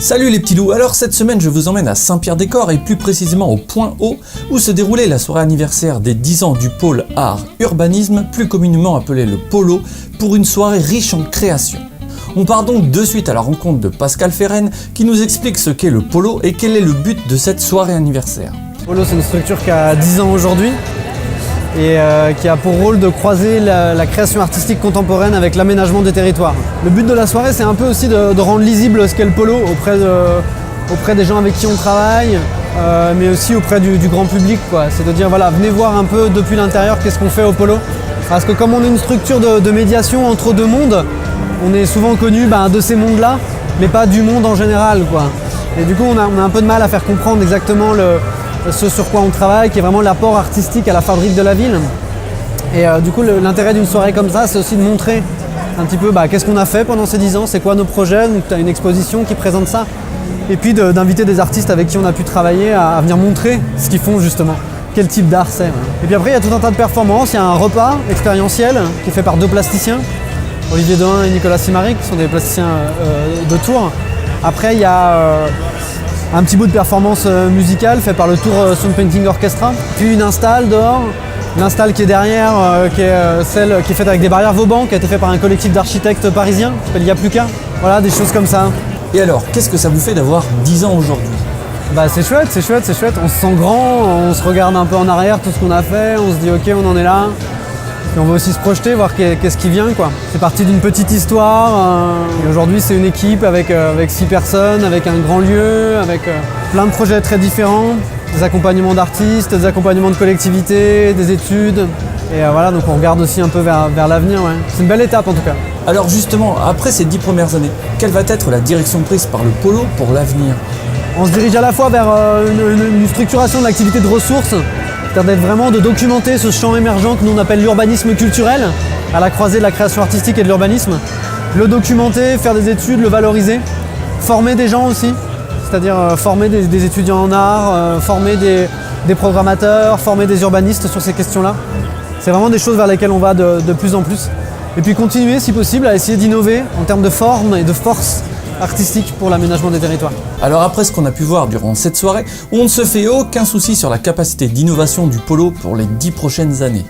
Salut les petits loups, alors cette semaine je vous emmène à Saint-Pierre-des-Corps et plus précisément au Point Haut où se déroulait la soirée anniversaire des 10 ans du pôle art urbanisme, plus communément appelé le Polo, pour une soirée riche en création. On part donc de suite à la rencontre de Pascal Ferren qui nous explique ce qu'est le Polo et quel est le but de cette soirée anniversaire. Polo, c'est une structure qui a 10 ans aujourd'hui et qui a pour rôle de croiser la création artistique contemporaine avec l'aménagement des territoires. Le but de la soirée, c'est un peu aussi de rendre lisible ce qu'est le polo auprès des gens avec qui on travaille, mais aussi auprès du grand public, quoi. C'est de dire, voilà, venez voir un peu depuis l'intérieur qu'est-ce qu'on fait au polo. Parce que comme on est une structure de médiation entre deux mondes, on est souvent connu de ces mondes-là, mais pas du monde en général, quoi. Et du coup, on a un peu de mal à faire comprendre exactement ce sur quoi on travaille, qui est vraiment l'apport artistique à la fabrique de la ville. Et du coup, l'intérêt d'une soirée comme ça, c'est aussi de montrer un petit peu qu'est-ce qu'on a fait pendant ces 10 ans, c'est quoi nos projets. Donc tu as une exposition qui présente ça. Et puis d'inviter des artistes avec qui on a pu travailler à venir montrer ce qu'ils font justement, quel type d'art c'est. Et puis après, il y a tout un tas de performances. Il y a un repas expérientiel qui est fait par deux plasticiens, Olivier Dehain et Nicolas Simaric, qui sont des plasticiens de Tours. Après, il y a un petit bout de performance musicale fait par le Tour Sound Painting Orchestra, puis une install dehors, l'install qui est derrière, qui est celle qui est faite avec des barrières Vauban, qui a été faite par un collectif d'architectes parisiens, qui s'appelle Yapluka. Voilà, des choses comme ça. Et alors, qu'est-ce que ça vous fait d'avoir 10 ans aujourd'hui ? C'est chouette, c'est chouette, c'est chouette. On se sent grand, on se regarde un peu en arrière, tout ce qu'on a fait, on se dit ok, on en est là. Et on va aussi se projeter, voir qu'est-ce qui vient, quoi. C'est parti d'une petite histoire, et aujourd'hui c'est une équipe avec 6 personnes, avec un grand lieu, avec plein de projets très différents, des accompagnements d'artistes, des accompagnements de collectivités, des études. Et voilà, donc on regarde aussi un peu vers l'avenir, ouais. C'est une belle étape en tout cas. Alors justement, après ces 10 premières années, quelle va être la direction prise par le Polo pour l'avenir ? On se dirige à la fois vers une structuration de l'activité de ressources, c'est-à-dire vraiment de documenter ce champ émergent que nous on appelle l'urbanisme culturel, à la croisée de la création artistique et de l'urbanisme. Le documenter, faire des études, le valoriser, former des gens aussi, c'est-à-dire former des étudiants en art, former des programmateurs, former des urbanistes sur ces questions-là. C'est vraiment des choses vers lesquelles on va de plus en plus. Et puis continuer, si possible, à essayer d'innover en termes de forme et de force artistique pour l'aménagement des territoires. Alors après ce qu'on a pu voir durant cette soirée, on ne se fait aucun souci sur la capacité d'innovation du Polo pour les 10 prochaines années.